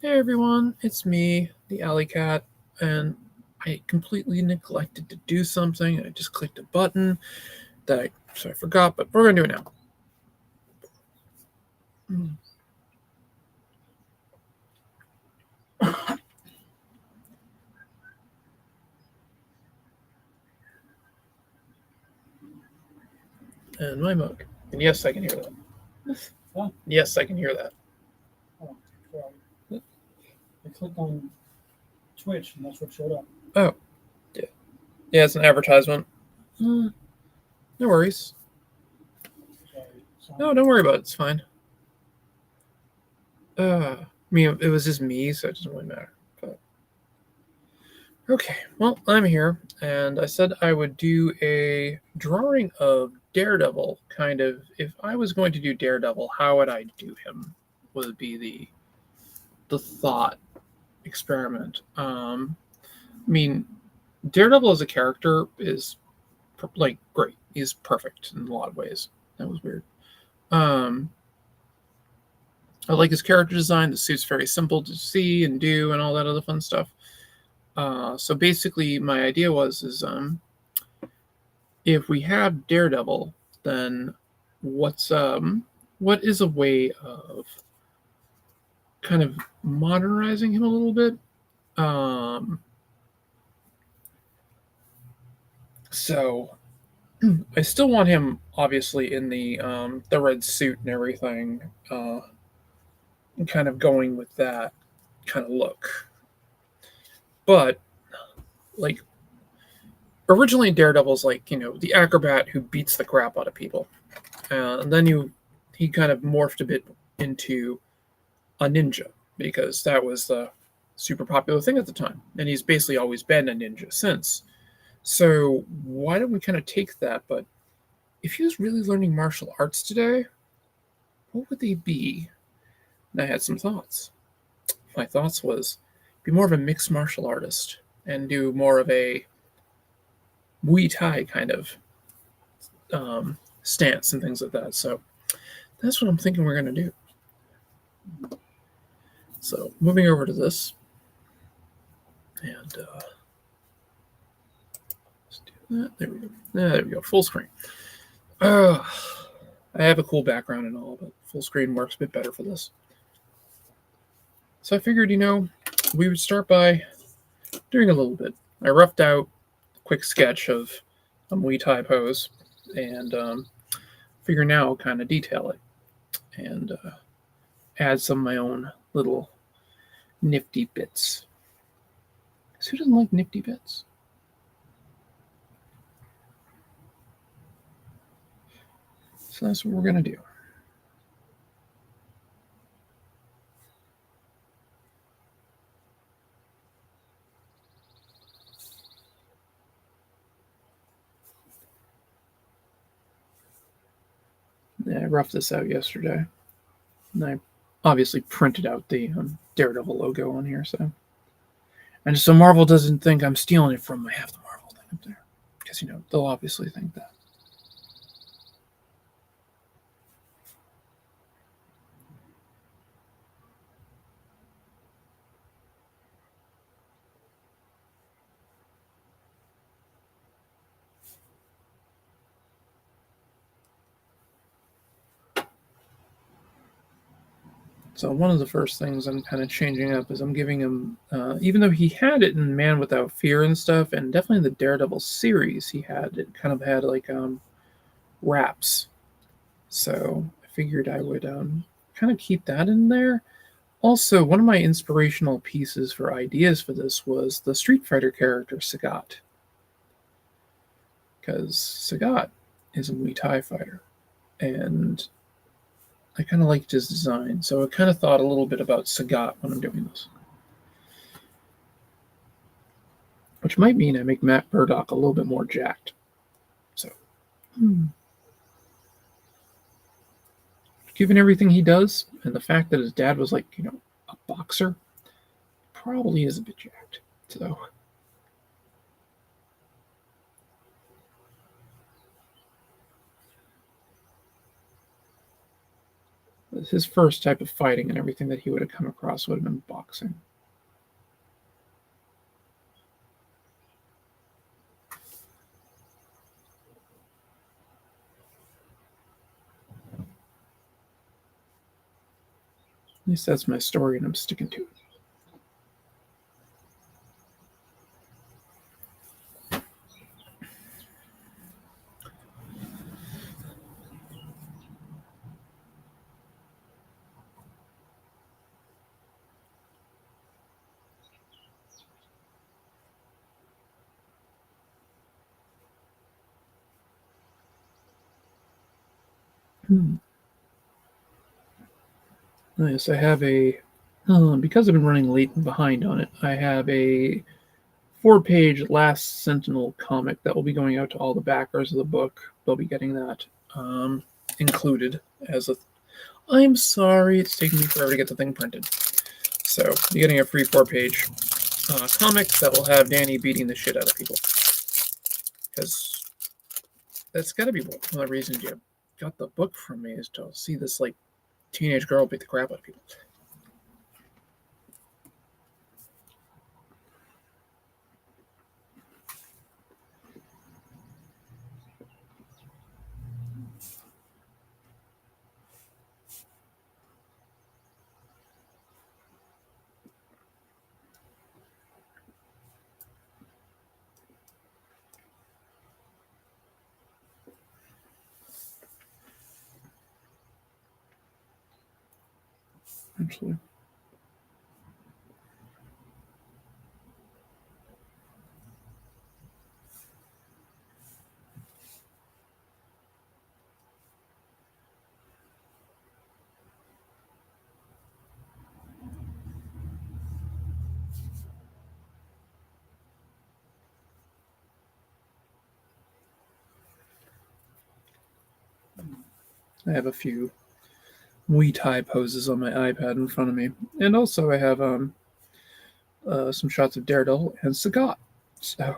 Hey everyone, it's me, the Alkat, and I completely neglected to do something. I just clicked a button so I forgot, but we're gonna do it now. And my mug. And yes, I can hear that. Huh? Yes, I can hear that. Oh, well, I clicked on Twitch and that's what showed up. Oh, yeah. Yeah, it's an advertisement. No worries. Sorry. No, don't worry about it. It's fine. I mean, it was just me, so it doesn't really matter. But okay, well, I'm here, and I said I would do a drawing of Daredevil. Kind of, if I was going to do Daredevil, how would I do him? Would be the thought experiment. I mean, Daredevil as a character is like great. He's perfect in a lot of ways. That was weird. I like his character design. The suit's very simple to see and do, and all that other fun stuff. So basically, my idea is if we have Daredevil, then what is a way of kind of modernizing him a little bit? So I still want him obviously in the red suit and everything, kind of going with that kind of look. But like originally, Daredevil's like the acrobat who beats the crap out of people, and then he kind of morphed a bit into a ninja because that was the super popular thing at the time, and he's basically always been a ninja since. So why don't we kind of take that? But if he was really learning martial arts today, what would they be? And I had some thoughts. My thoughts was be more of a mixed martial artist and do more of a Muay Thai kind of stance and things like that. So that's what I'm thinking we're going to do. So moving over to this. And let's do that. There we go. There we go. Full screen. I have a cool background and all, but full screen works a bit better for this. So I figured, we would start by doing a little bit. I roughed out a quick sketch of a Muay Thai pose and figure now I'll kind of detail it and add some of my own little nifty bits. Because who doesn't like nifty bits? So that's what we're going to do. Yeah, I roughed this out yesterday. And I obviously printed out the Daredevil logo on here. And so Marvel doesn't think I'm stealing it from them. I have the Marvel thing up there. Because, they'll obviously think that. So one of the first things I'm kind of changing up is I'm giving him, even though he had it in Man Without Fear and stuff, and definitely in the Daredevil series, he had it kind of had like wraps. So I figured I would kind of keep that in there. Also, one of my inspirational pieces for ideas for this was the Street Fighter character Sagat, because Sagat is a Muay Thai fighter. and I kind of liked his design, so I kind of thought a little bit about Sagat when I'm doing this. Which might mean I make Matt Murdock a little bit more jacked. So, given everything he does, and the fact that his dad was like, a boxer, probably is a bit jacked. So, his first type of fighting and everything that he would have come across would have been boxing. At least that's my story, and I'm sticking to it. Nice. I have because I've been running late and behind on it, I have a 4-page Last Sentinel comic that will be going out to all the backers of the book. They'll be getting that included as a. I'm sorry, it's taking me forever to get the thing printed. So you're getting a free 4-page comic that will have Danny beating the shit out of people. Because that's got to be one of the reasons you got the book from me, is to see this like teenage girl beat the crap out of people. Actually. I have a few Muay Thai poses on my iPad in front of me. And also I have some shots of Daredevil and Sagat. So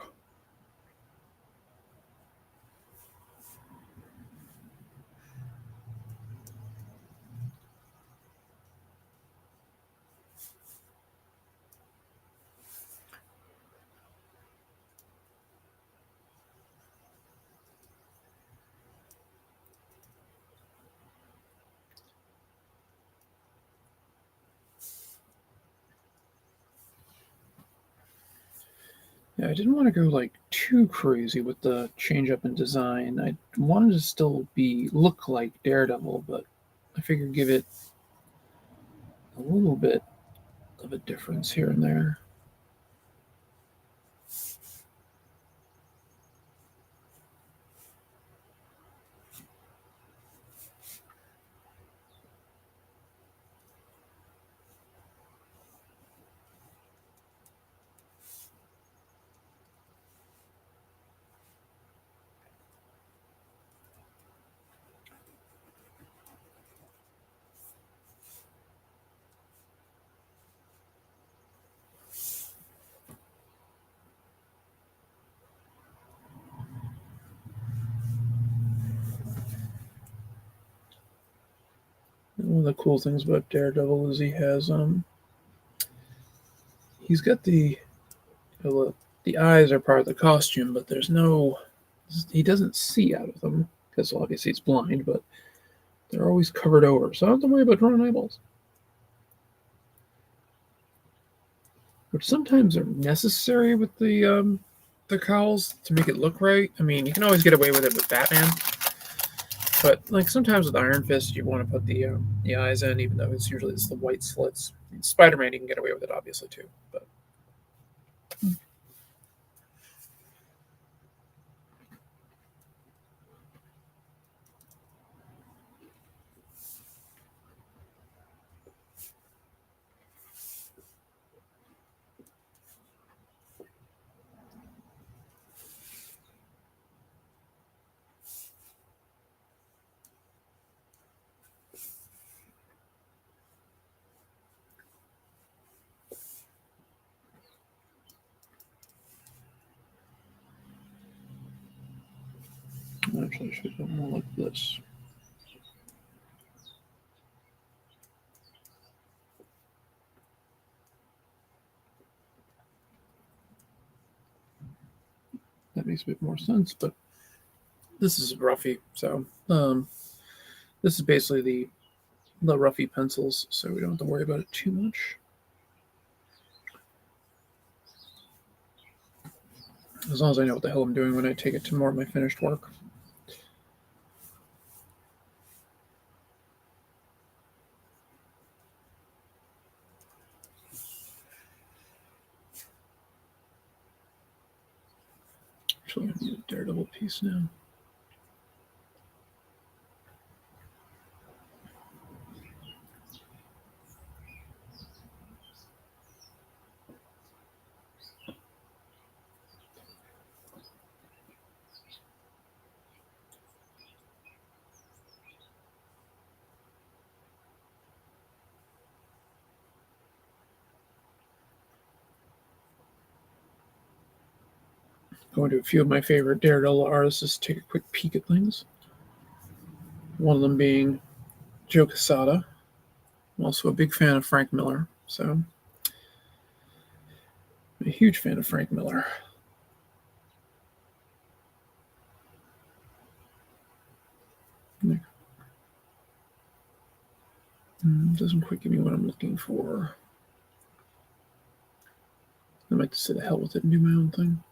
yeah, I didn't want to go like too crazy with the change up in design. I wanted to still look like Daredevil, but I figured give it a little bit of a difference here and there. And one of the cool things about Daredevil is he's got the eyes are part of the costume, but he doesn't see out of them because obviously he's blind, but they're always covered over, so I don't have to worry about drawing eyeballs. Which sometimes are necessary with the cowls to make it look right. I mean, you can always get away with it with Batman, but like sometimes with Iron Fist, you want to put the eyes in, even though it's the white slits. Spider-Man, you can get away with it obviously too, but. Actually, I should go more like this. That makes a bit more sense, but this is roughy, so this is basically the roughy pencils, so we don't have to worry about it too much. As long as I know what the hell I'm doing when I take it to more of my finished work. Actually, I need a Daredevil piece now. Going to a few of my favorite Daredevil artists just to take a quick peek at things. One of them being Joe Quesada. I'm also a big fan of Frank Miller, so I'm a huge fan of Frank Miller. Doesn't quite give me what I'm looking for. I might just say the hell with it and do my own thing.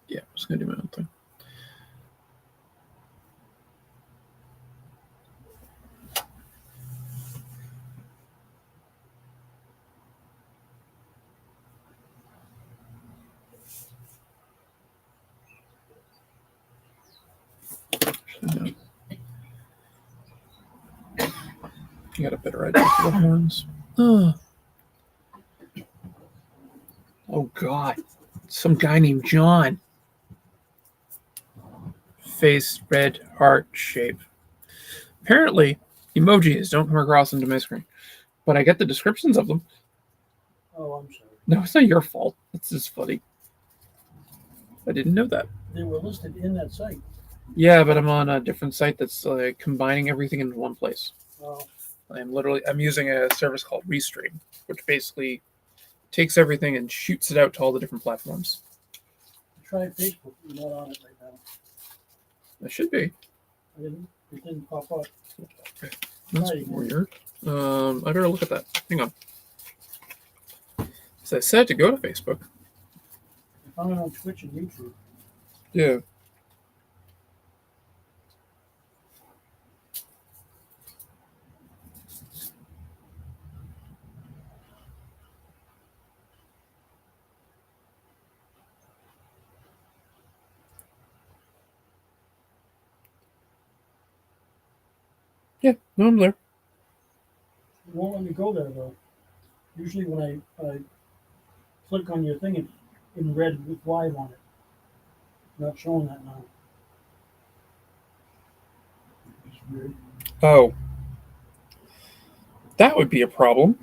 Yeah, I'm just going to do my own thing. Actually, no. I got a better idea for the horns. Oh, God. Some guy named John. Face, red, heart shape. Apparently, emojis don't come across into my screen, but I get the descriptions of them. Oh, I'm sorry. No, it's not your fault. It's just funny. I didn't know that. They were listed in that site. Yeah, but I'm on a different site that's combining everything into one place. Oh, I'm using a service called Restream, which basically takes everything and shoots it out to all the different platforms. try Facebook. You're not on it right now. That should be. It didn't pop up. That's Right. weird. I better look at that. Hang on. So I said to go to Facebook. I found it on Twitch and YouTube. Yeah. Yeah, no, I'm there. It won't let me go there though. Usually when I click on your thing, it's in red with live on it. Not showing that now. It's weird. Oh. That would be a problem.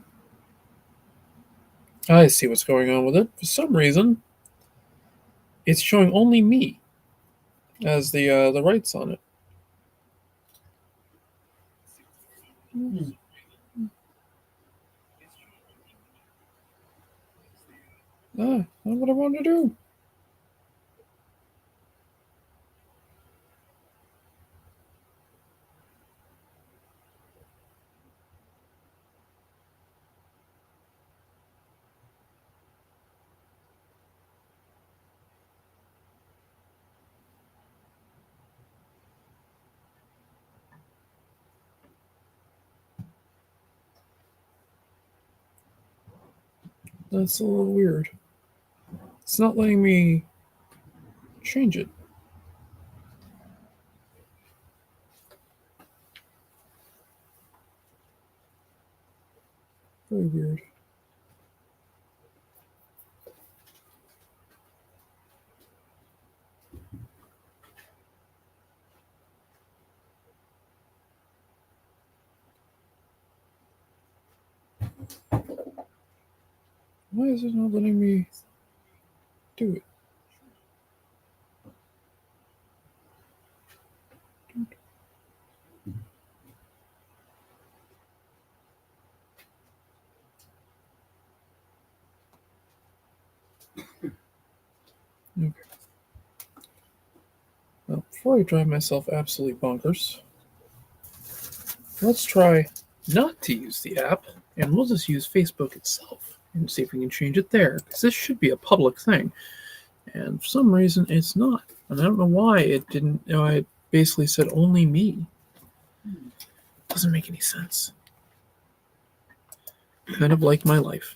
I see what's going on with it. For some reason, it's showing only me as the rights on it. Hmm. Not what I want to do. That's a little weird. It's not letting me change it. Very weird. Why is it not letting me do it? before I drive myself absolutely bonkers, let's try not to use the app, and we'll just use Facebook itself and see if we can change it there, because this should be a public thing. And for some reason, it's not. And I don't know why it didn't. It basically said only me. Doesn't make any sense. Kind of like my life.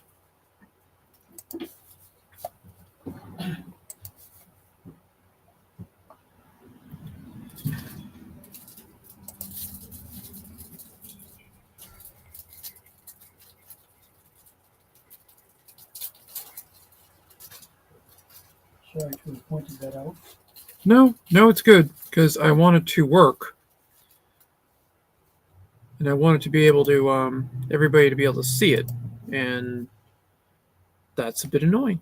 Sorry to have pointed that out. No, it's good, because I want it to work. And I want it to be able to, everybody to be able to see it. And that's a bit annoying.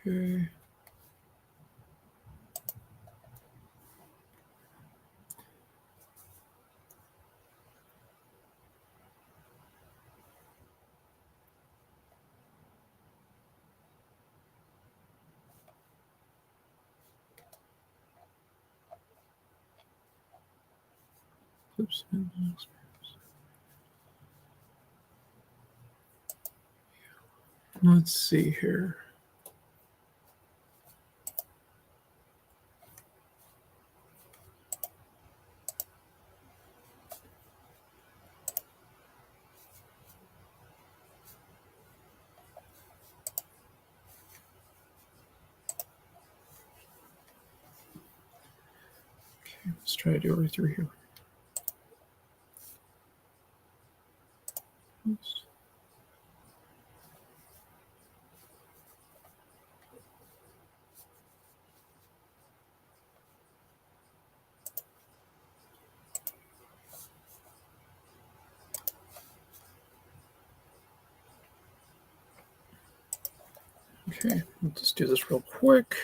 Okay. Oops. Let's see here. Okay, let's try to do it right through here. Oops. Okay, let's just do this real quick.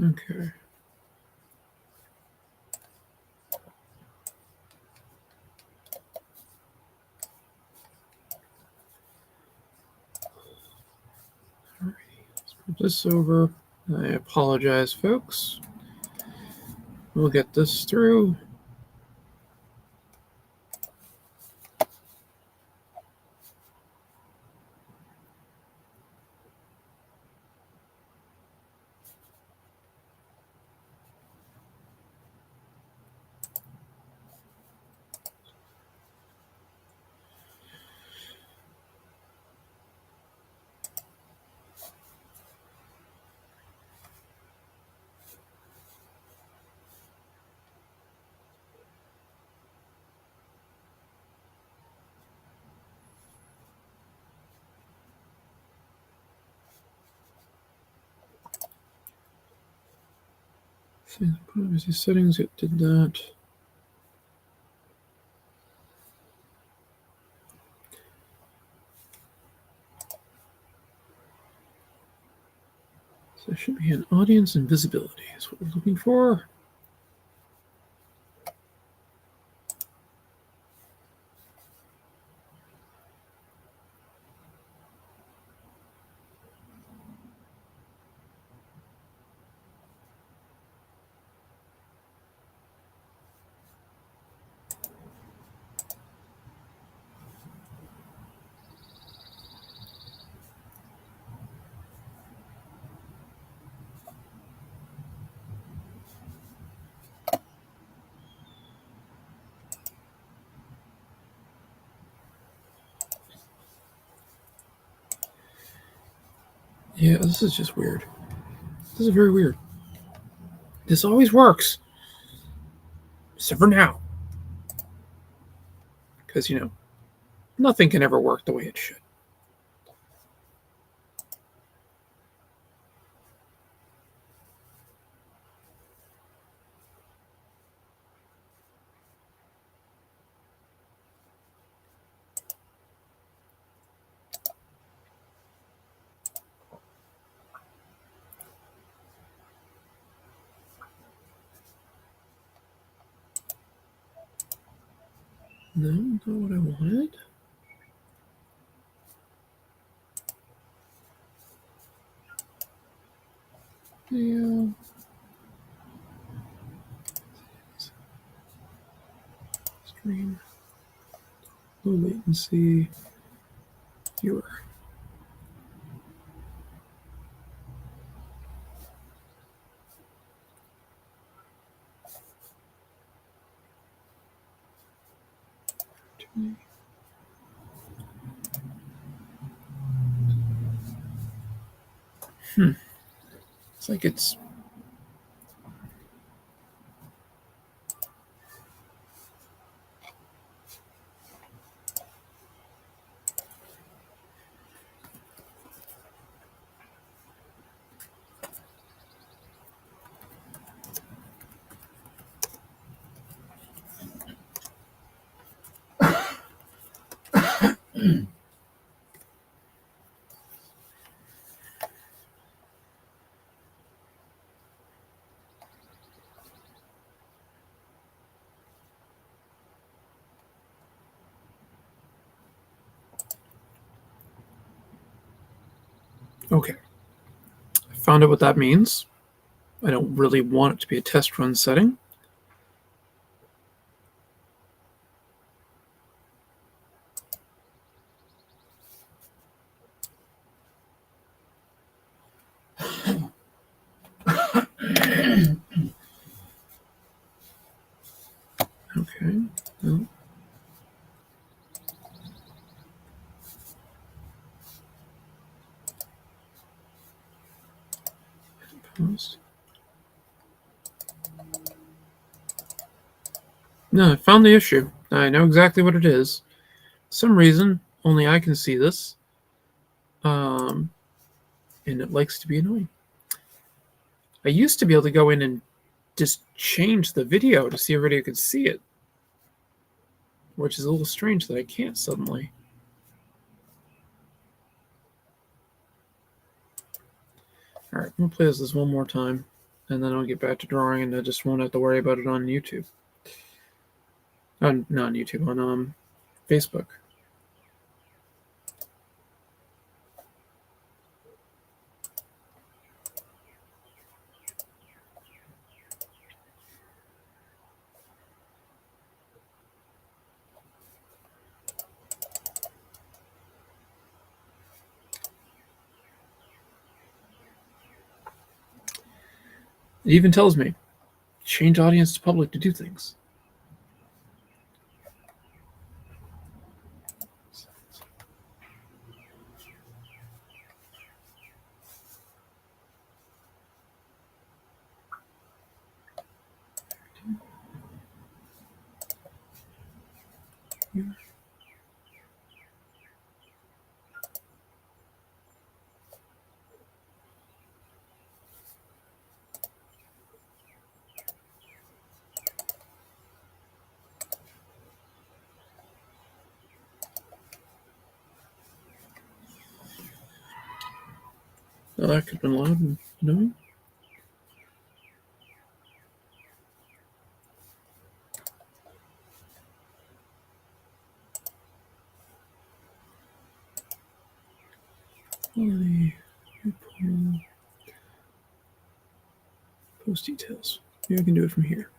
Okay. Alrighty, let's put this over. I apologize, folks. We'll get this through. Privacy settings, it did that. So there should be an audience and visibility is what we're looking for. Yeah, this is just weird. This is very weird. This always works. Except for now. Because, nothing can ever work the way it should. No, not what I wanted. Yeah. Stream. Low latency. Viewer. It's like it's. Okay. I found out what that means. I don't really want it to be a test run setting. Okay. No. Post. No, I found the issue. I know exactly what it is. For some reason, only I can see this. And it likes to be annoying. I used to be able to go in and just change the video to see if everybody could see it, which is a little strange that I can't suddenly. All right, I'm gonna play this one more time, and then I'll get back to drawing, and I just won't have to worry about it on YouTube. Not on YouTube, on Facebook. It even tells me change audience to public to do things. Oh, that could have been loud and annoying. Quality, viewpoint, post details. Maybe I can do it from here.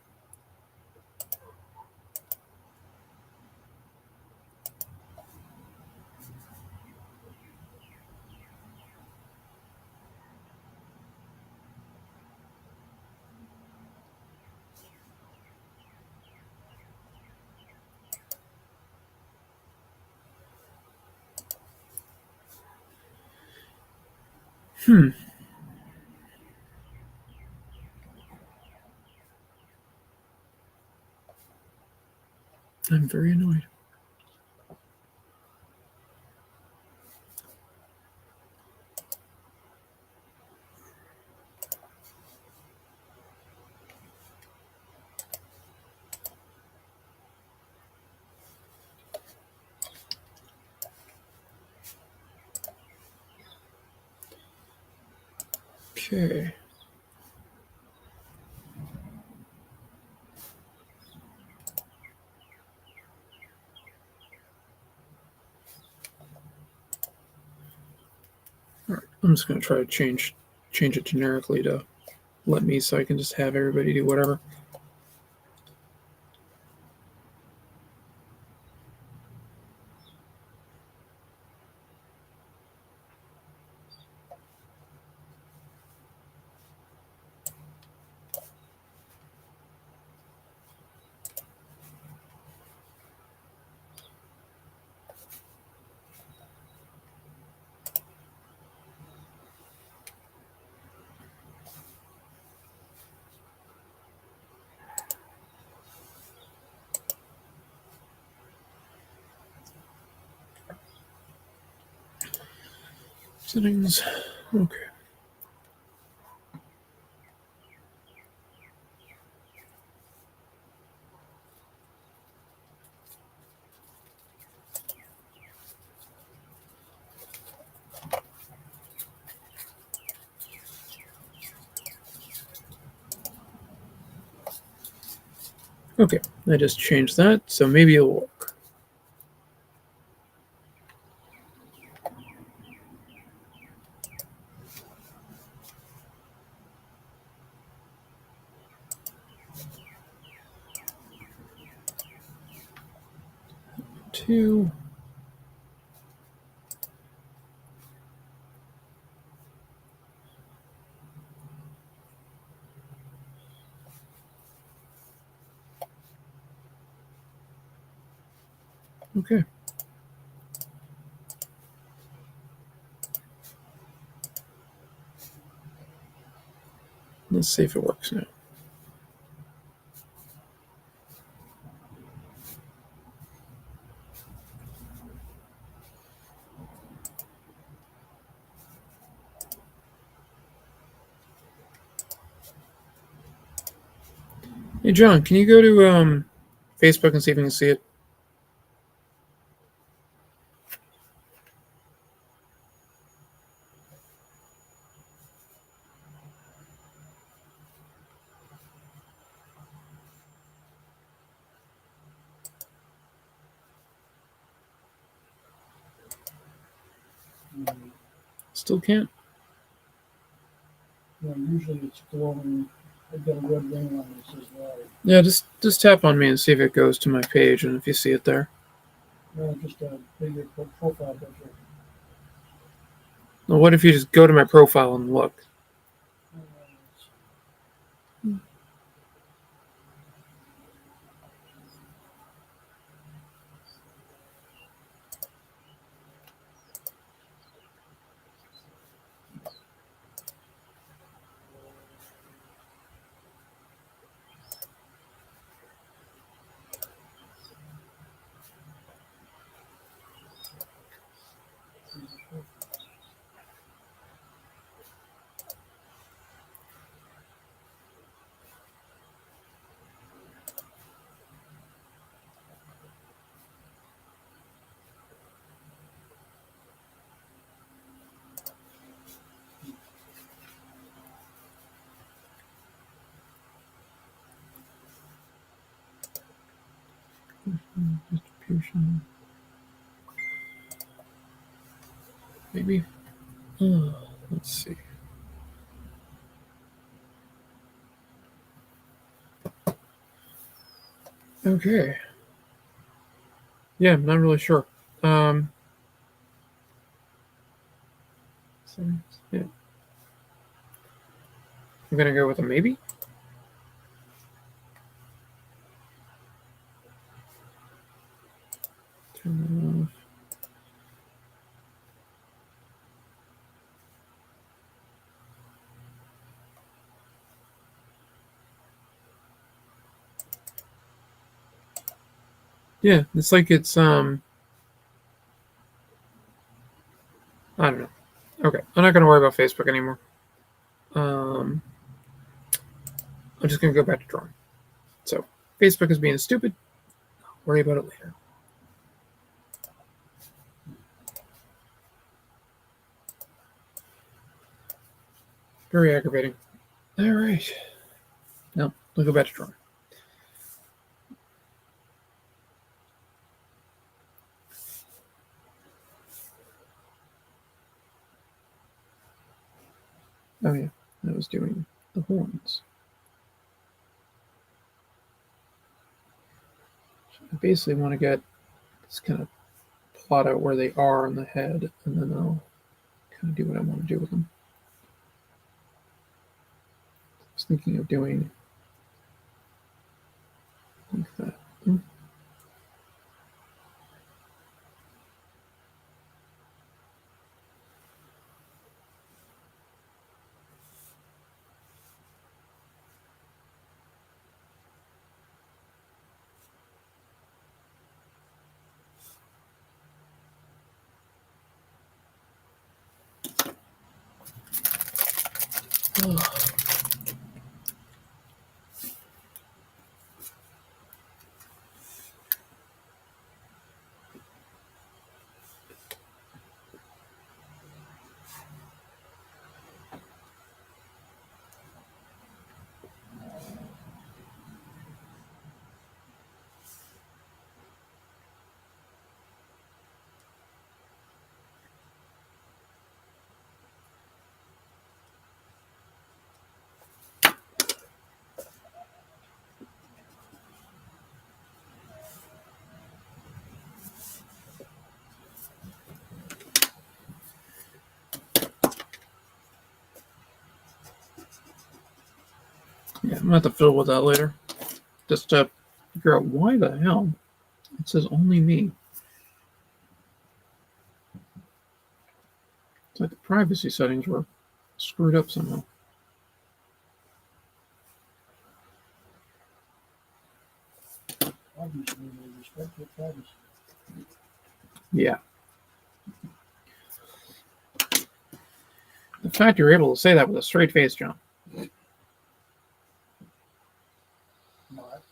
Hmm. I'm very annoyed. Okay. All right. I'm just going to try to change it generically to let me, so I can just have everybody do whatever. Settings. Okay. Okay, I just changed that, so maybe it'll work. Two. Okay. Let's see if it works now. Hey, John, can you go to Facebook and see if you can see it? Still can't? Yeah, usually it's glowing. I've got a red ring on it that says live. Yeah, just tap on me and see if it goes to my page, and if you see it there. No, just a bigger profile picture. Well, what if you just go to my profile and look? Distribution. Maybe. Let's see. Okay. Yeah, I'm not really sure. Yeah. I'm gonna go with a maybe. Turn that off. Yeah, it's like it's I don't know. Okay, I'm not gonna worry about Facebook anymore. Um, I'm just gonna go back to drawing. So Facebook is being stupid. I'll worry about it later. Very aggravating. All right. Now we'll go back to drawing. Oh yeah, I was doing the horns. So I basically want to get this kind of plot out where they are on the head, and then I'll kind of do what I want to do with them. I was thinking of doing like that. Yeah, I'm gonna have to fiddle with that later. Just to figure out why the hell it says only me. It's like the privacy settings were screwed up somehow. Obviously, they respect your privacy. Yeah. The fact you're able to say that with a straight face, John. Not.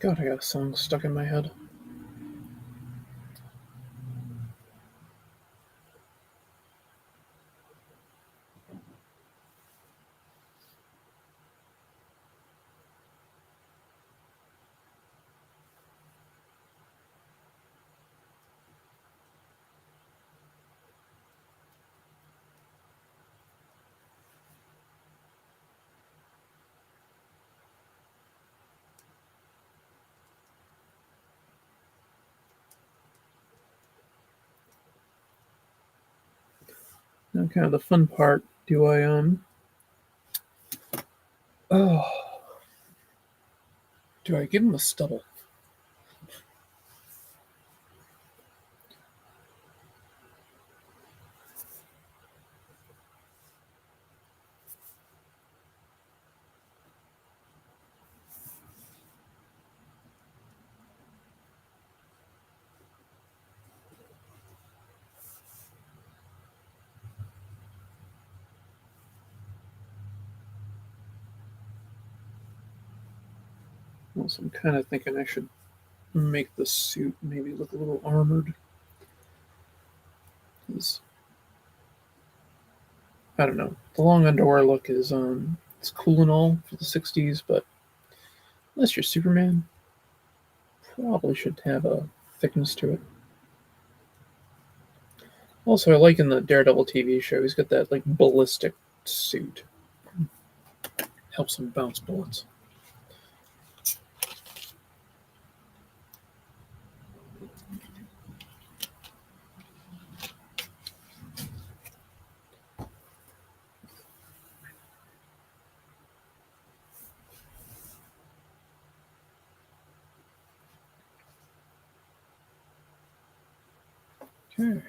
God, I got a song stuck in my head. Now, kind of the fun part. Do I Oh, do I give him a stubble? Well, so I'm kind of thinking I should make the suit maybe look a little armored. 'Cause, I don't know. The long underwear look is it's cool and all for the '60s, but unless you're Superman, probably should have a thickness to it. Also, I like in the Daredevil TV show, he's got that like ballistic suit. Helps him bounce bullets. Okay.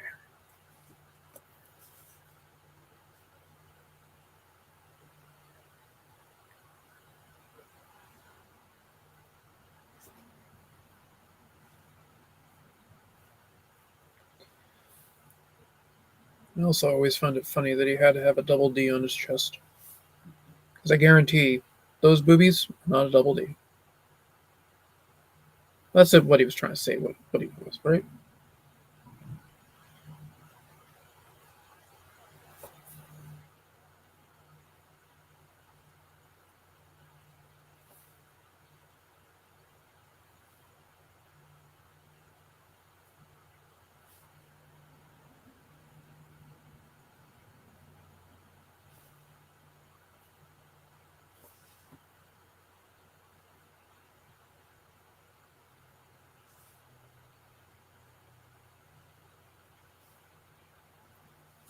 I also always found it funny that he had to have a double D on his chest. Because I guarantee those boobies, not a double D. That's what he was trying to say, what he was, right?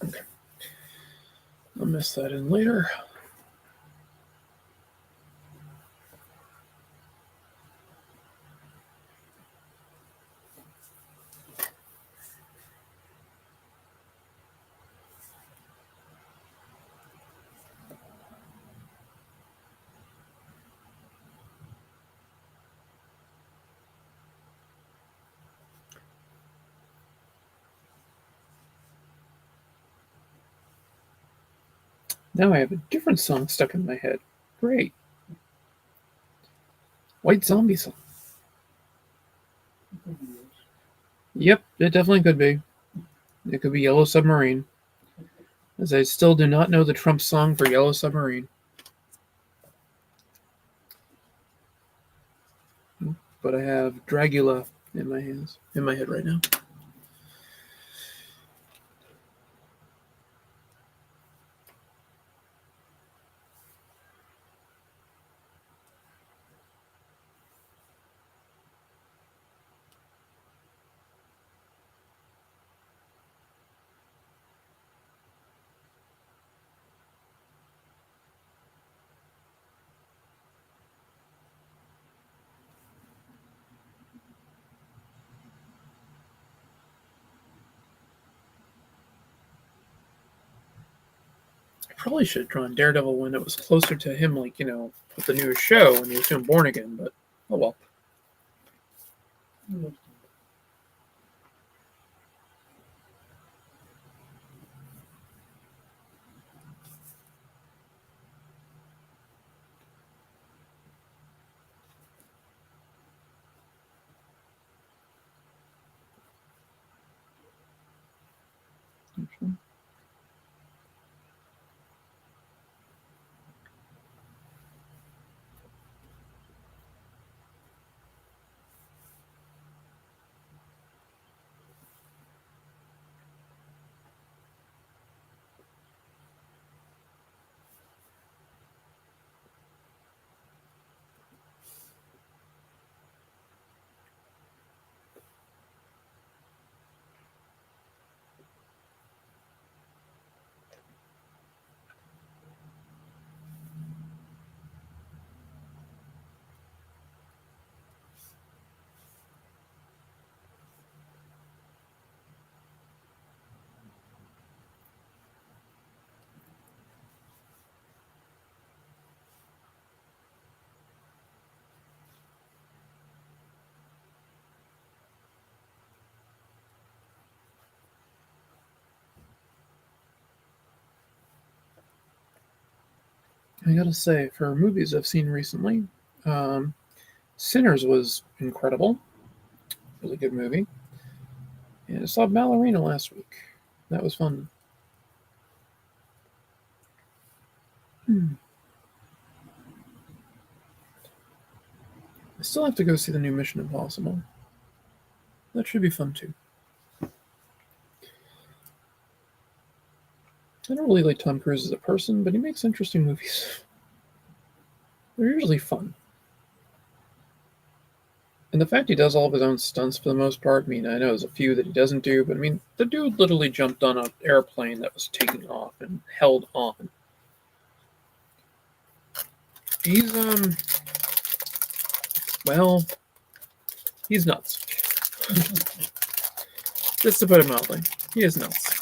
Okay. I'll miss that in later. Now I have a different song stuck in my head. Great. White Zombie song. Yep, it definitely could be. It could be Yellow Submarine. As I still do not know the Trump song for Yellow Submarine. But I have Dragula in my head right now. I probably should have drawn Daredevil when it was closer to him, like, with the newest show when he was doing Born Again, but oh well. I gotta say, for movies I've seen recently, um, Sinners was incredible. Really good movie. And I saw Ballerina last week. That was fun. I still have to go see the new Mission Impossible. That should be fun too. I don't really like Tom Cruise as a person, but he makes interesting movies. They're usually fun. And the fact he does all of his own stunts for the most part, I mean, I know there's a few that he doesn't do, but I mean, the dude literally jumped on an airplane that was taking off and held on. He's, well, he's nuts. Just to put it mildly, he is nuts.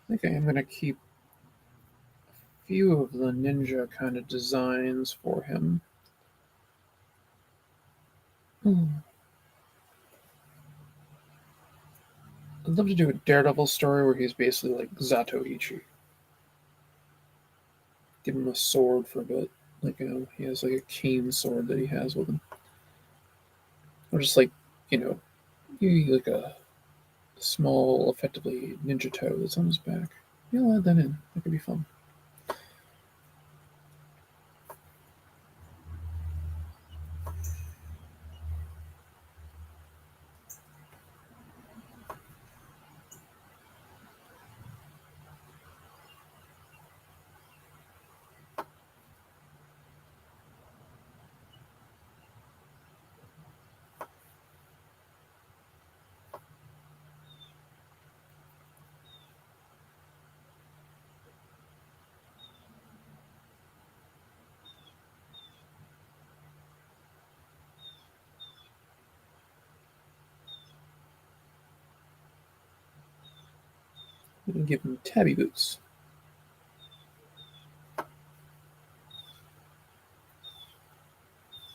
I think I am going to keep a few of the ninja kind of designs for him. I'd love to do a Daredevil story where he's basically like Zatoichi. Give him a sword for a bit. Like, he has like a cane sword that he has with him. Or just like, like a small, effectively ninja toe that's on his back. Yeah, I'll add that in. That could be fun. We can give him tabby boots.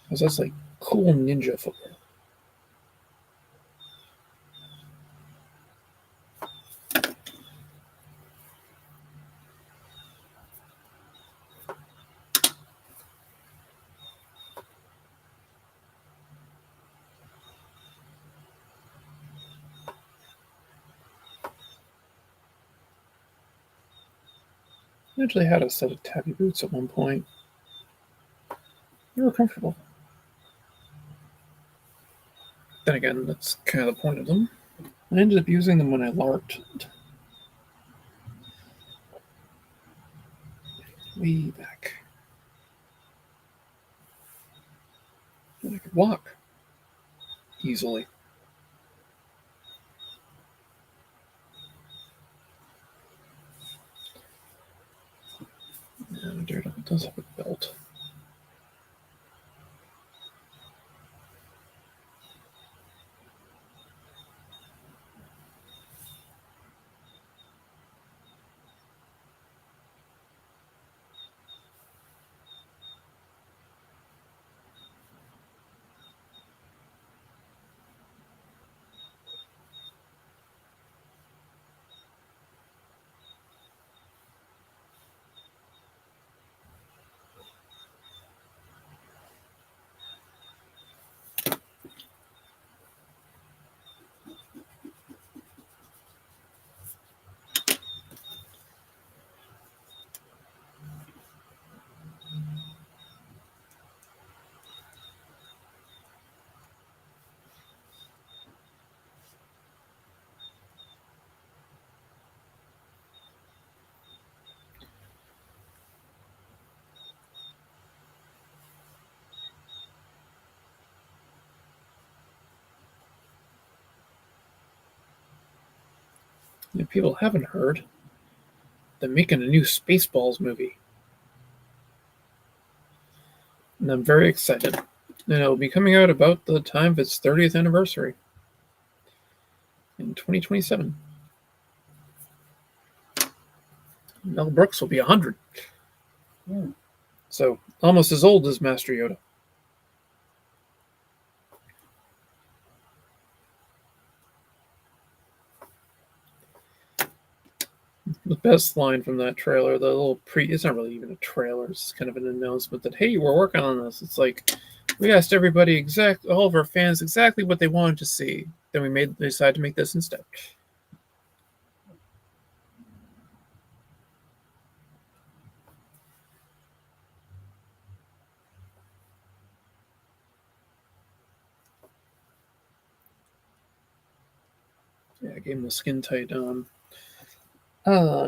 Because that's like cool ninja footwear. I actually had a set of tabby boots at one point. They were comfortable. Then again, that's kind of the point of them. I ended up using them when I LARPed. Way back. And I could walk easily. And Daredevil does have a belt. If people haven't heard, they're making a new Spaceballs movie. And I'm very excited. And it'll be coming out about the time of its 30th anniversary in 2027. Mel Brooks will be 100. Hmm. So almost as old as Master Yoda. The best line from that trailer, the little it's not really even a trailer, it's kind of an announcement that, hey, we're working on this. It's like, we asked everybody, all of our fans, exactly what they wanted to see. Then they decided to make this instead. Yeah, I gave him a skin tight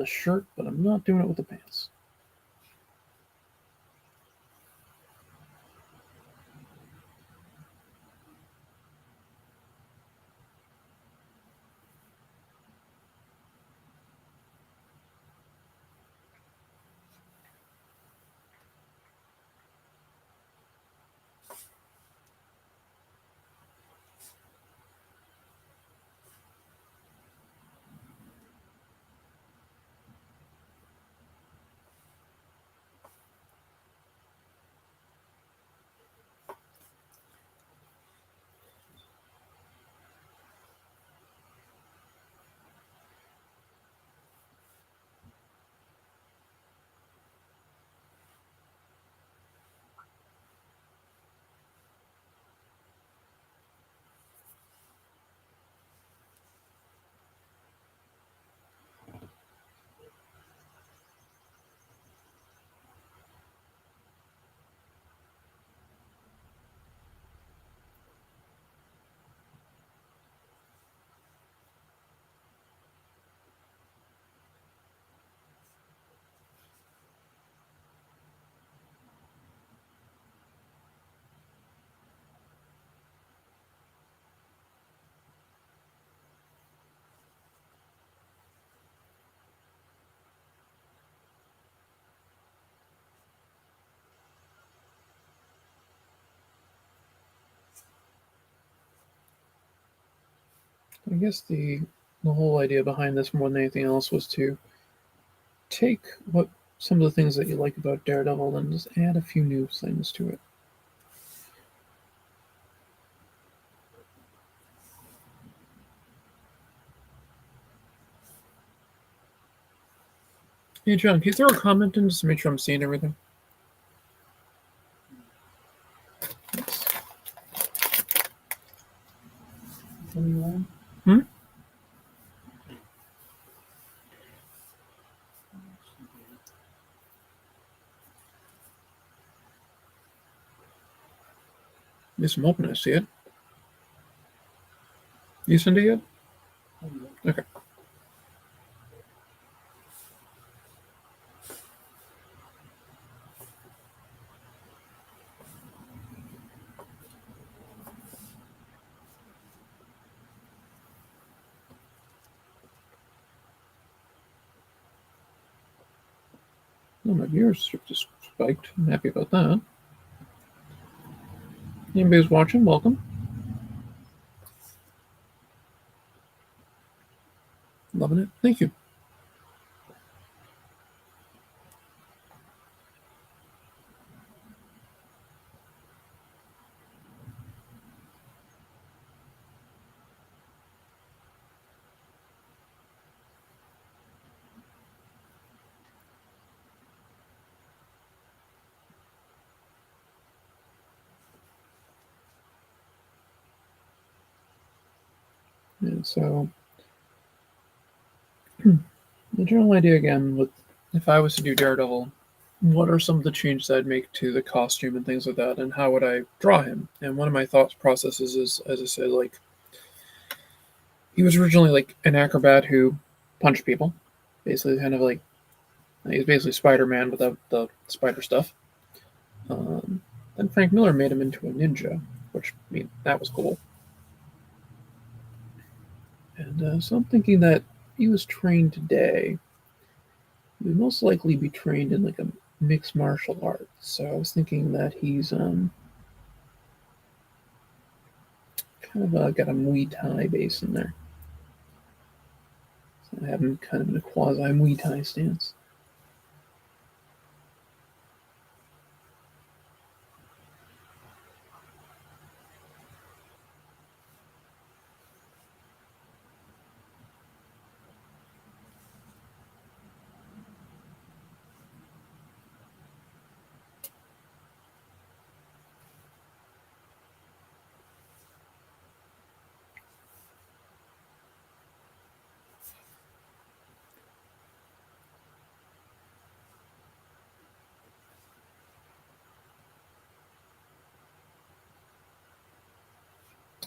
shirt, but I'm not doing it with the pants. I guess the whole idea behind this more than anything else was to take what some of the things that you like about Daredevil and just add a few new things to it. Hey John, can you throw a comment in just to make sure I'm seeing everything? Thanks. What do you want? Hmm? Yes, I'm hoping I see it. You send it yet? Okay. Well, my viewers just spiked. I'm happy about that. Anybody who's watching, welcome. Loving it. Thank you. And so, the general idea again, with if I was to do Daredevil, what are some of the changes I'd make to the costume and things like that, and how would I draw him? And one of my thought processes is, as I said, like, he was originally like an acrobat who punched people, basically kind of like he's basically Spider-Man without the spider stuff. Then Frank Miller made him into a ninja, which I mean that was cool. And so I'm thinking that he was trained today, he would most likely be trained in like a mixed martial arts. So I was thinking that he's kind of got a Muay Thai base in there. So I have him kind of in a quasi Muay Thai stance.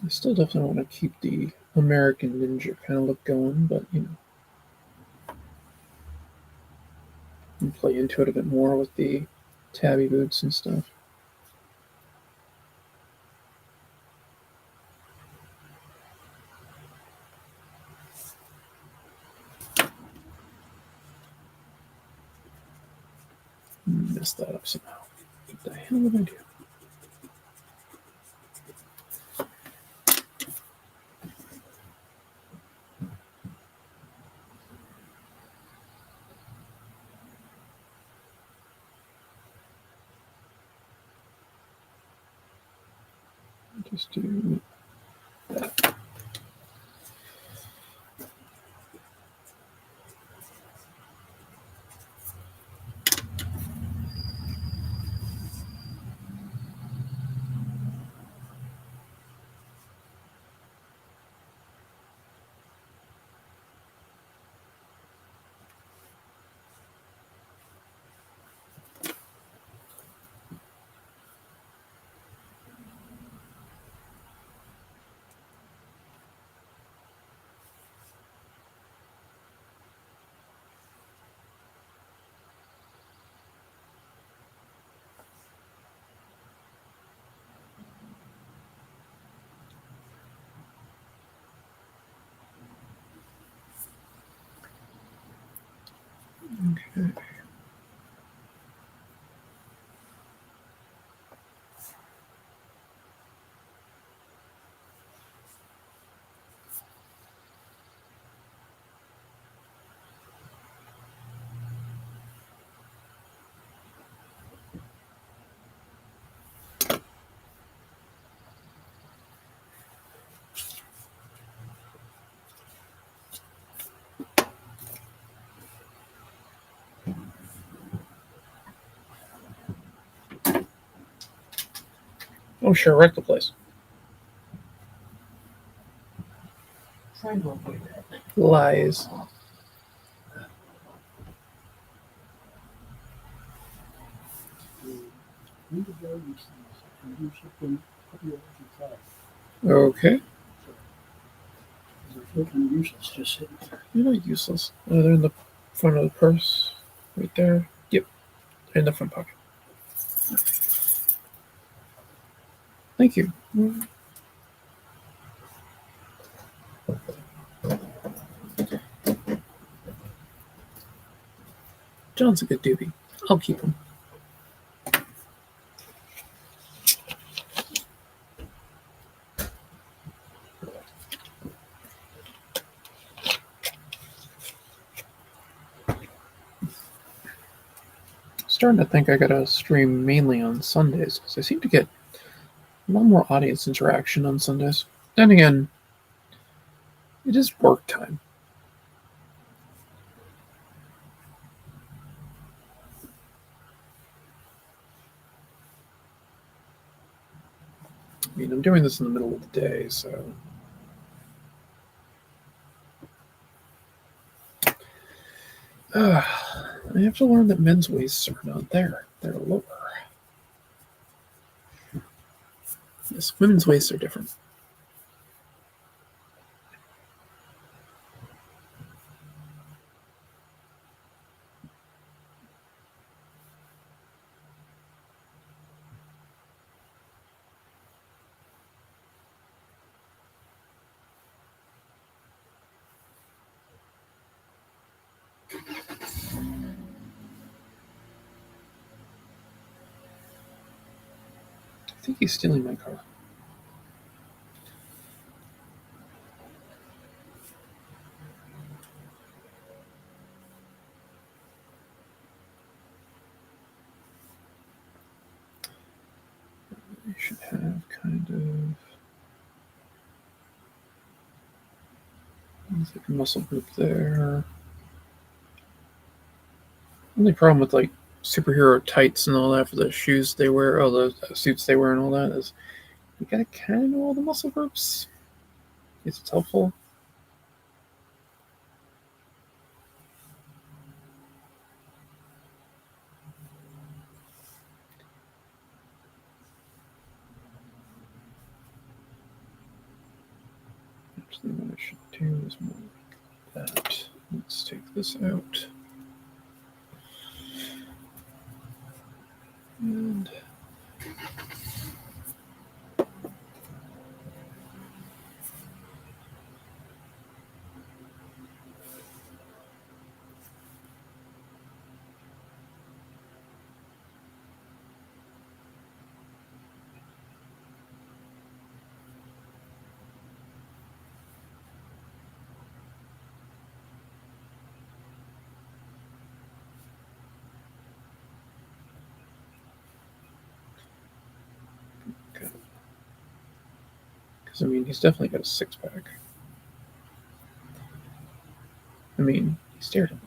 I still definitely want to keep the American Ninja kind of look going, but and play into it a bit more with the tabby boots and stuff. Messed that up somehow. What the hell did I do? Just do that. Okay. Oh, sure, wreck the place. Trying to avoid that. Lies. Need to go these things and do something pretty outside. Okay. They feel kind of useless just sitting there. You're not useless. They're in the front of the purse. Right there. Yep. They're in the front pocket. Thank you. John's a good doobie. I'll keep him. Starting to think I gotta stream mainly on Sundays because I seem to get a lot more audience interaction on Sundays. Then again, it is work time. I mean, I'm doing this in the middle of the day, so. I have to learn that men's waists are not there. They're lower. Yes, women's waists are different. I think he's stealing my car. I should have kind of like a muscle group there. Only problem with like superhero tights and all that for the shoes they wear, oh, the suits they wear and all that is you gotta kind of know all the muscle groups. It's helpful. Actually, what I should do is more like that. Let's take this out. And because I mean, he's definitely got a six pack. I mean, he's Daredevil.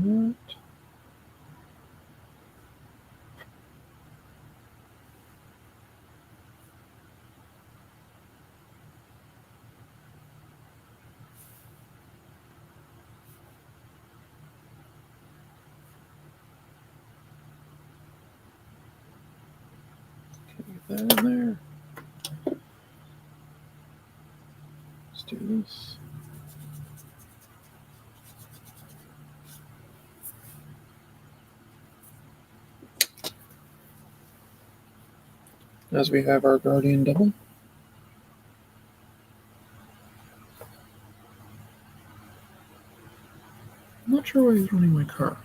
That. Get that in there. Let's do this. As we have our guardian double. I'm not sure why he's running my car.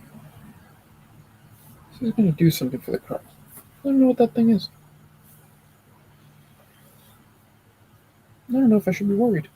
He's going to do something for the car. I don't know what that thing is. I don't know if I should be worried.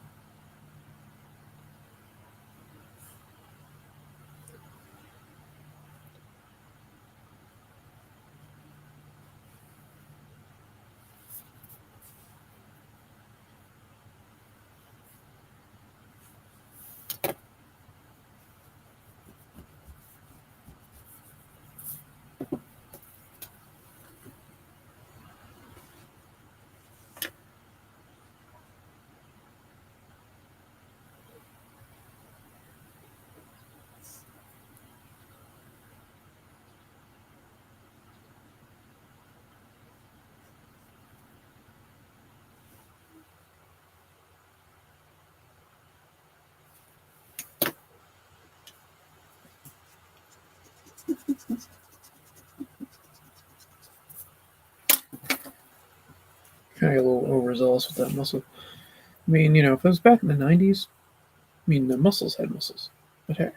Kind of a little overzealous with that muscle. I mean, you know, if it was back in the 90s, I mean, the muscles had muscles. But hey.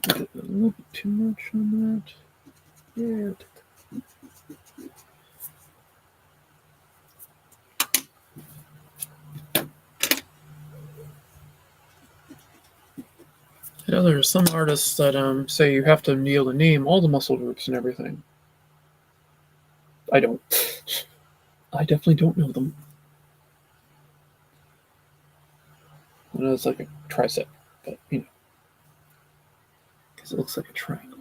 A little bit too much on that. Yeah. You know, there's some artists that say you have to be able to name all the muscle groups and everything. I don't. I definitely don't know them. know it's like a tricep, but because it looks like a triangle.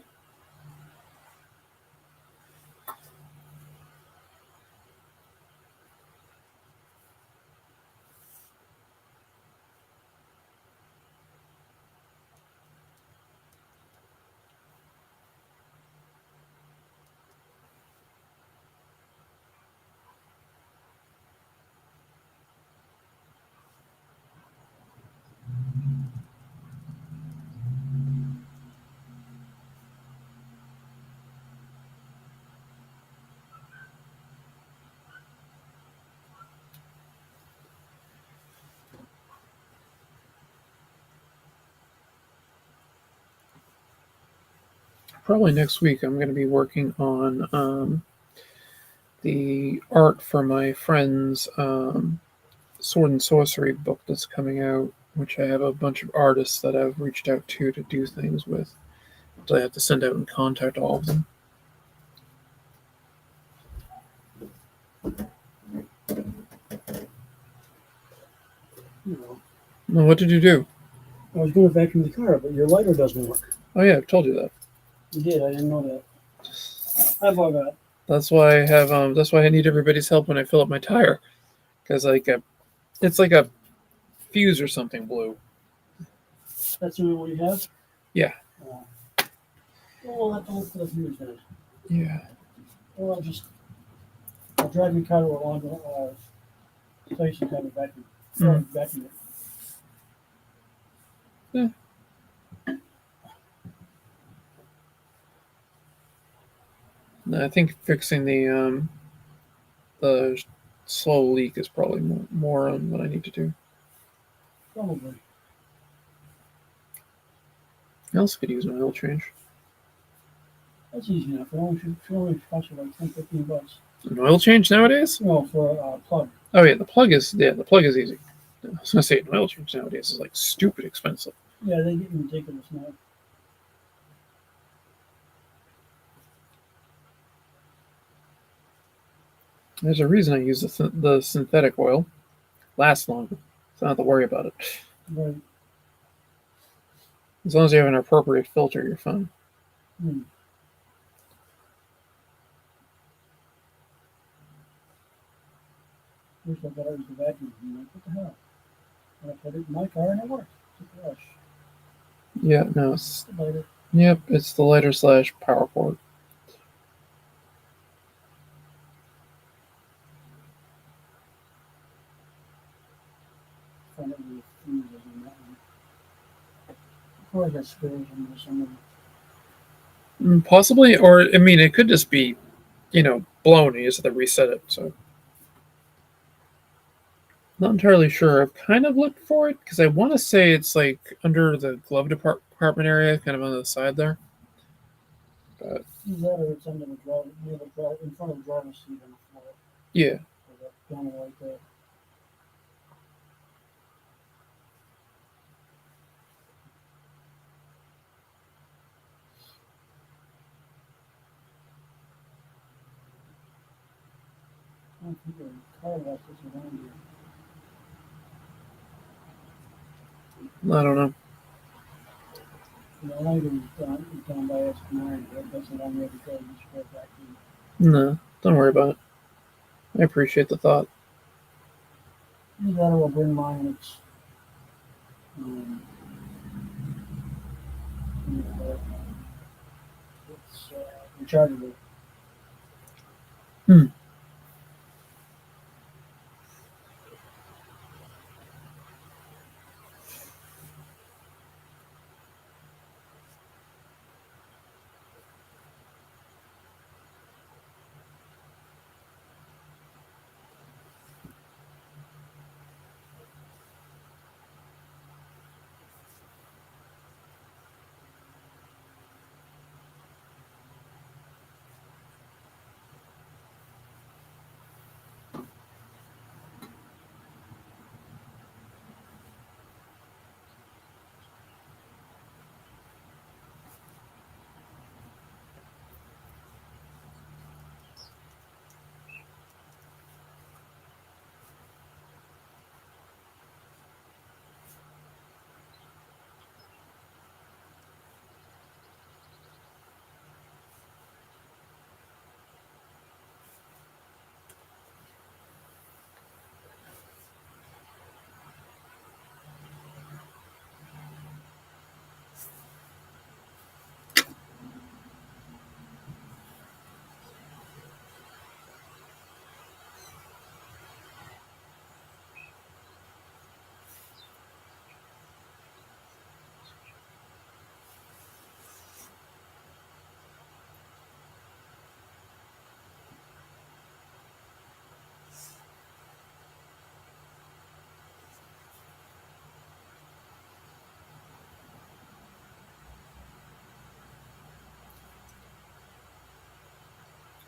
Probably next week I'm going to be working on the art for my friend's sword and sorcery book that's coming out, which I have a bunch of artists that I've reached out to do things with. So I have to send out and contact all of them. Well, what did you do? I was going to vacuum the car, but your lighter doesn't work. Oh yeah, I've told you that. You did. I didn't know that. I forgot. That's why I have. That's why I need everybody's help when I fill up my tire, because it's like a fuse or something blew. That's the only one you have? Yeah. Well, we'll have to look for the fuse then. Yeah. Or I'll drive your car to a laundry place and have a vacuum. Vacuum it. Yeah. I think fixing the slow leak is probably more on what I need to do. Probably. I also could use an oil change. That's easy enough. It only costs you like 10, $15. An oil change nowadays? No, for a plug. Oh yeah, the plug is easy. I was gonna say an oil change nowadays is like stupid expensive. Yeah, they get ridiculous now. There's a reason I use the synthetic oil. Lasts longer, so I don't have to worry about it. Right. As long as you have an appropriate filter, you're fine. First I thought it was the vacuum. I'm like, what the hell? And I put it in my car and it worked. It's a gosh. Yeah, no, it's The lighter. Yep, it's the lighter / power cord. Find out where the fuse is on that one. Probably got spares in there somewhere. Possibly, or I mean, it could just be, blown. You just have to reset it. So, not entirely sure. I've kind of looked for it because I want to say it's like under the glove department area, kind of on the side there. But Either that or it's under the driver, in front of the driver's seat on the floor. yeah, So that down right there. I don't think there's a car wash that's around here. I don't know. The lighter is down by S9, but that's not on there because it's right back No, don't worry about it. I appreciate the thought. in. Either that or I'll bring mine. It's um, it's rechargeable. Hmm.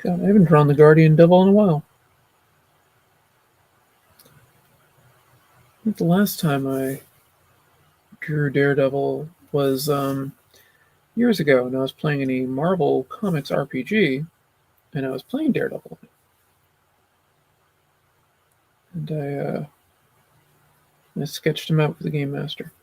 God, I haven't drawn the Guardian Devil in a while. I think the last time I drew Daredevil was years ago, and I was playing in a Marvel Comics RPG, and I was playing Daredevil. And I sketched him out for the Game Master.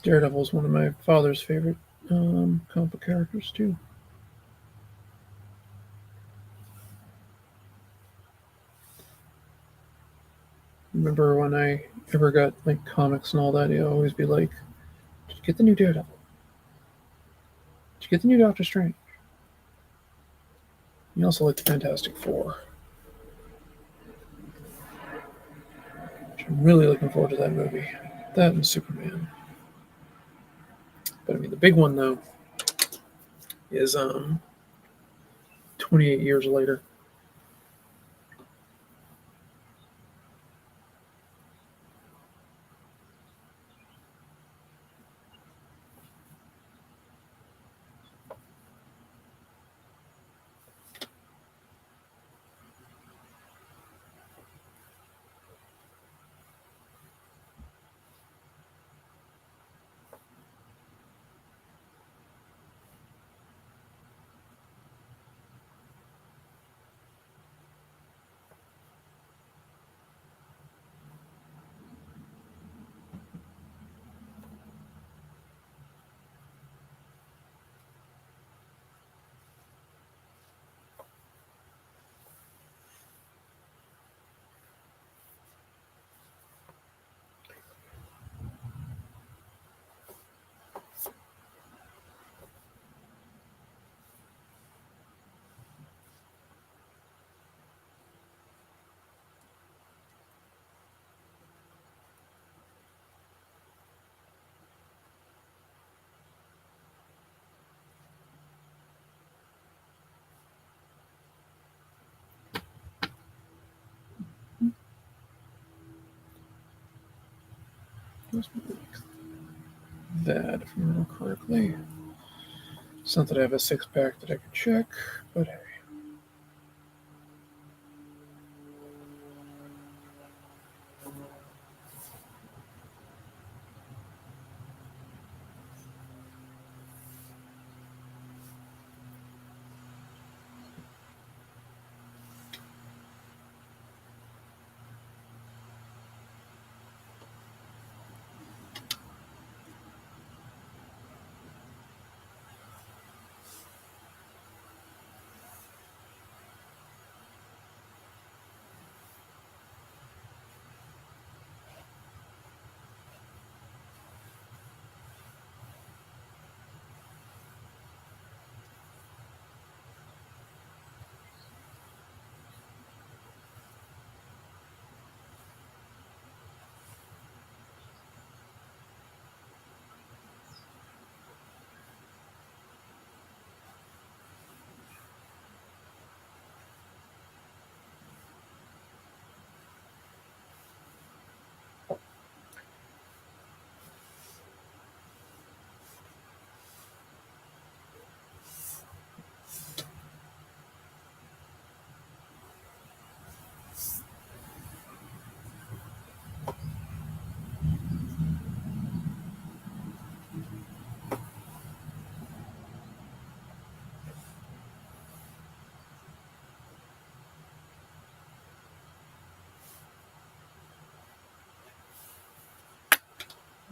Daredevil is one of my father's favorite comic book characters too. Remember when I ever got like comics and all that, he'd always be like, "Did you get the new Daredevil? Did you get the new Doctor Strange?" He also liked the Fantastic Four, which I'm really looking forward to that movie. That and Superman. But I mean, the big one though is 28 years later. That, if I remember correctly. It's not that I have a six pack that I could check, but hey.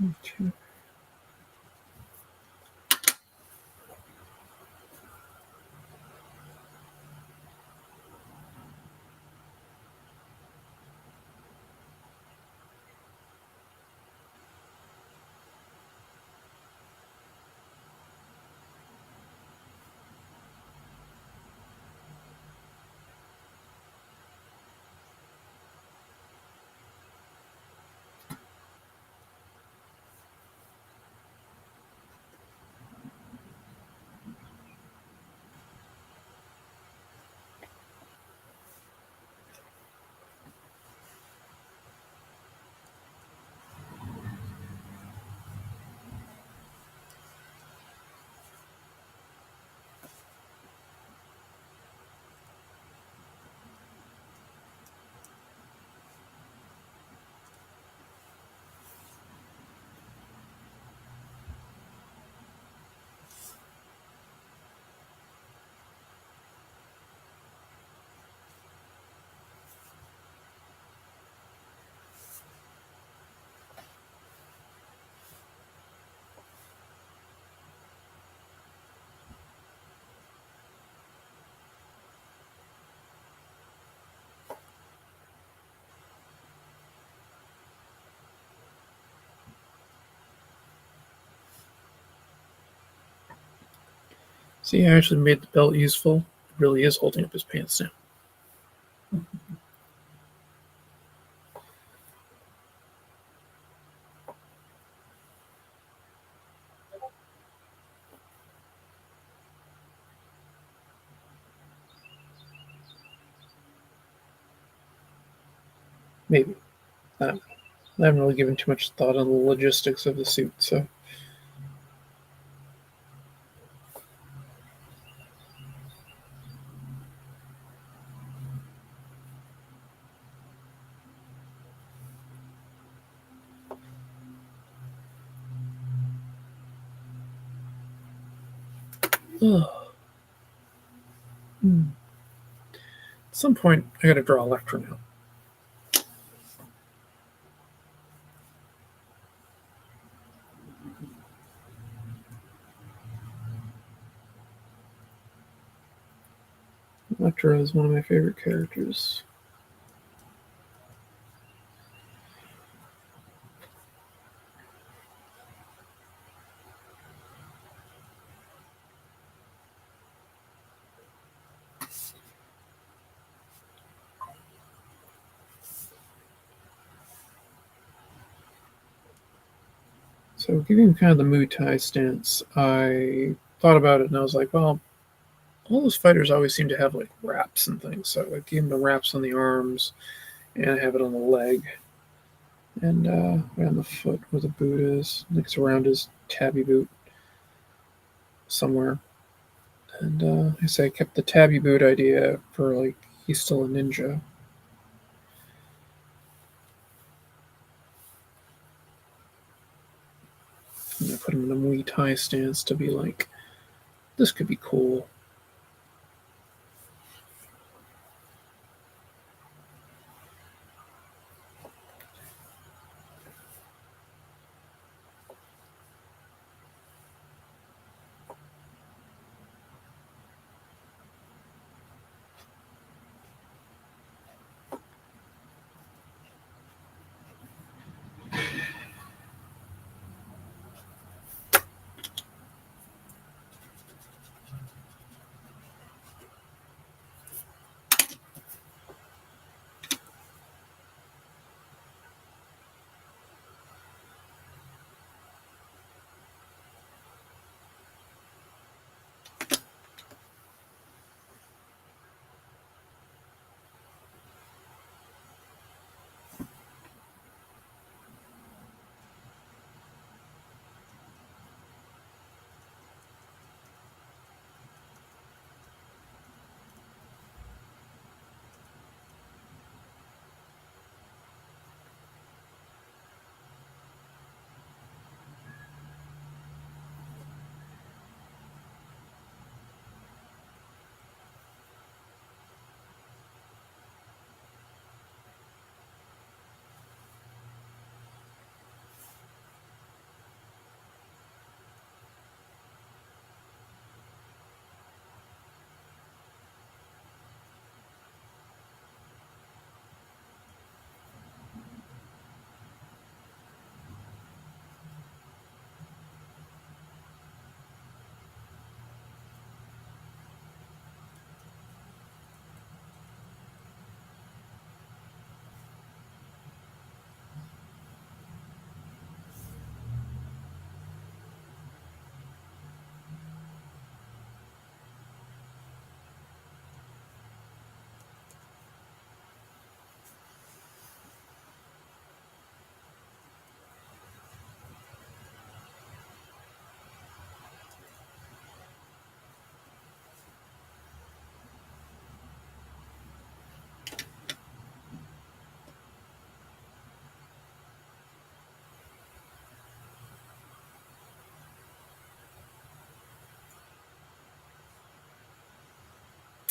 Okay. See, I actually made the belt useful. It really is holding up his pants now. Maybe. I haven't really given too much thought on the logistics of the suit, so. Ugh. Hmm. At some point, I gotta draw Electra now. Electra is one of my favorite characters. So, giving kind of the Muay Thai stance, I thought about it and I was like, well, all those fighters always seem to have like wraps and things. So, I gave them the wraps on the arms and I have it on the leg and right on the foot where the boot is. Next around his tabby boot somewhere. And I say I kept the tabby boot idea for like he's still a ninja. And I put him in a Muay Thai stance to be like, this could be cool.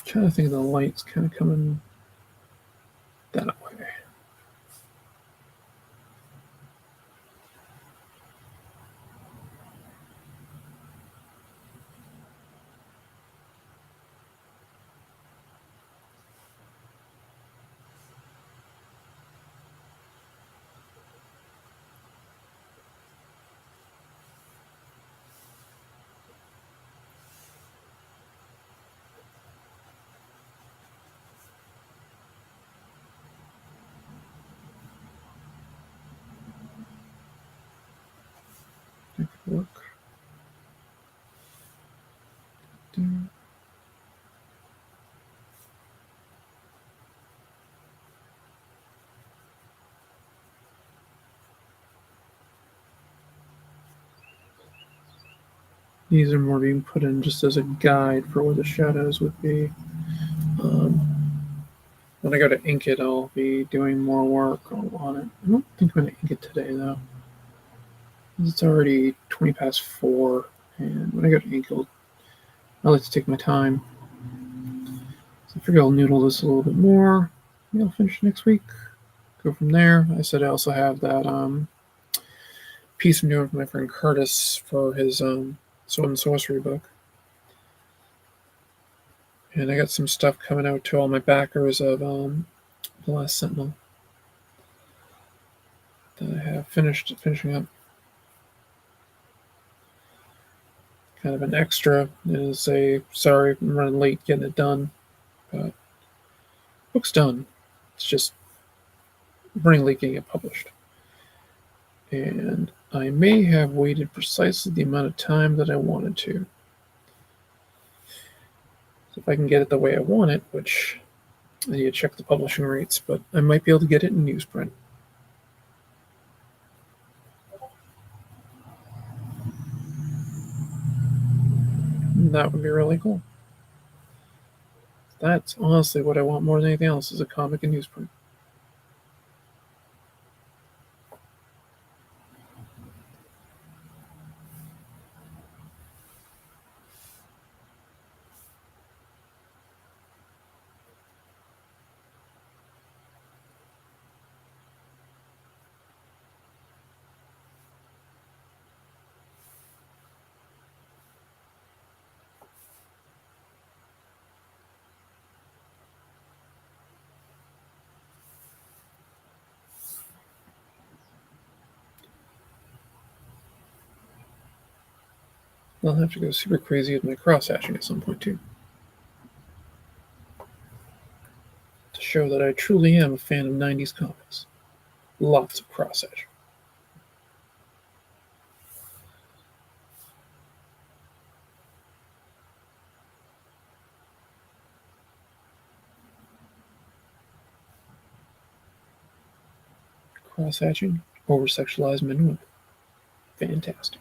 Trying to think of the lights kind of coming that way. Take a look. These are more being put in just as a guide for where the shadows would be. When I go to ink it, I'll be doing more work on it. I don't think I'm going to ink it today, though. It's already 20 past 4, and when I go to ink it, I like to take my time. So I figure I'll noodle this a little bit more. Maybe I'll finish next week. Go from there. I said I also have that piece I'm doing with my friend Curtis for his Sword and Sorcery book. And I got some stuff coming out to all my backers of The Last Sentinel that I have finishing up. Kind of an extra is a sorry I'm running late getting it done, but book's done. It's just running late getting it published. And I may have waited precisely the amount of time that I wanted to. So if I can get it the way I want it, which I need to check the publishing rates, but I might be able to get it in newsprint. That would be really cool. That's honestly what I want more than anything else is a comic in newsprint. I'll have to go super crazy with my cross-hatching at some point too. To show that I truly am a fan of 90s comics. Lots of cross-hatching. Cross-hatching, over-sexualized men and women. Fantastic.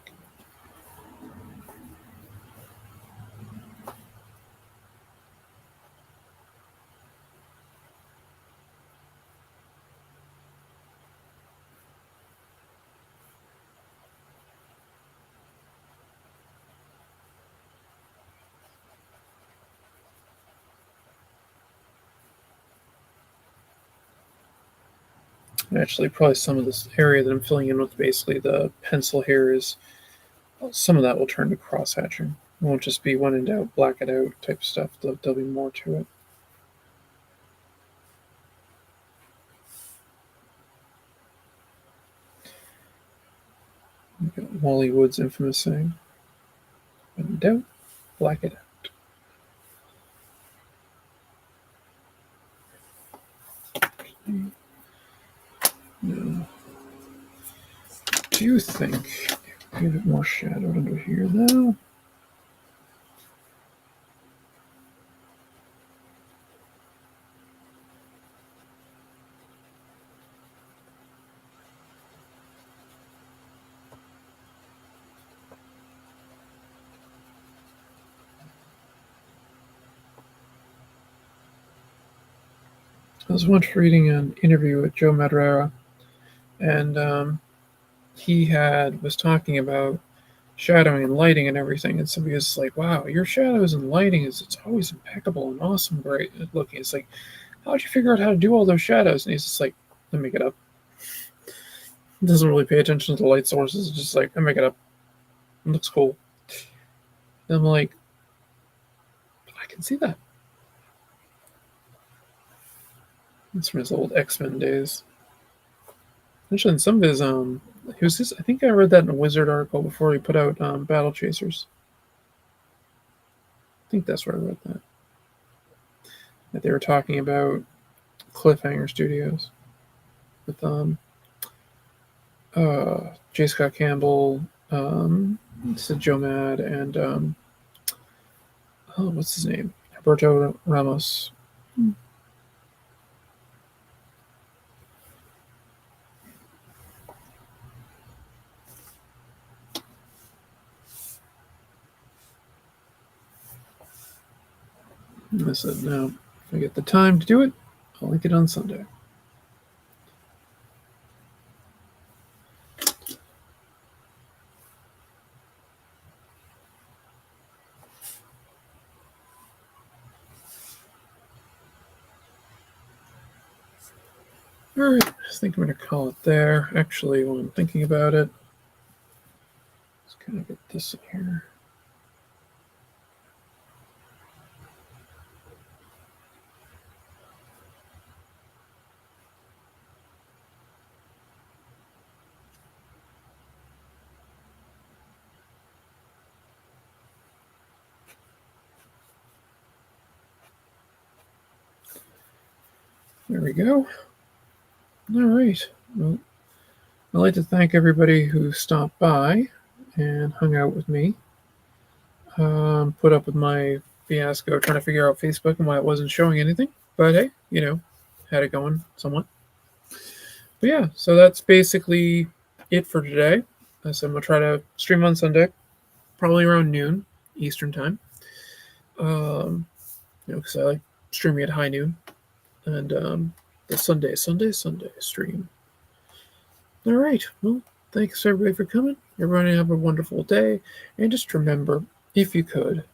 Actually, probably some of this area that I'm filling in with basically the pencil here is some of that will turn to cross-hatching. It won't just be when in doubt, black it out type stuff. There'll be more to it. Wally Wood's infamous saying, when in doubt, black it out. No. Do you think a bit more shadowed under here though? I was once reading an interview with Joe Madureira, and he was talking about shadowing and lighting and everything. And somebody was like, wow, your shadows and lighting it's always impeccable and awesome, great looking. It's like, how'd you figure out how to do all those shadows? And he's just like, I make it up. He doesn't really pay attention to the light sources. It's just like, I make it up. It looks cool. And I'm like, I can see that. It's from his old X-Men days. Actually, in some of his he was just, I think I read that in a Wizard article before he put out Battle Chasers. I think that's where I read that. That they were talking about Cliffhanger Studios with J. Scott Campbell, Sid Joe Mad, and what's his name? Alberto Ramos. And I said, no, if I get the time to do it, I'll link it on Sunday. All right, I think I'm going to call it there. Actually, while I'm thinking about it, let's kind of get this in here. There we go. All right. Well, I'd like to thank everybody who stopped by and hung out with me. Put up with my fiasco trying to figure out Facebook and why it wasn't showing anything. But hey, had it going somewhat. But yeah, so that's basically it for today. So I'm going to try to stream on Sunday, probably around noon Eastern time. Because I like streaming at high noon. And the Sunday stream. All right. Well, thanks everybody for coming. Everybody have a wonderful day. And just remember, if you could,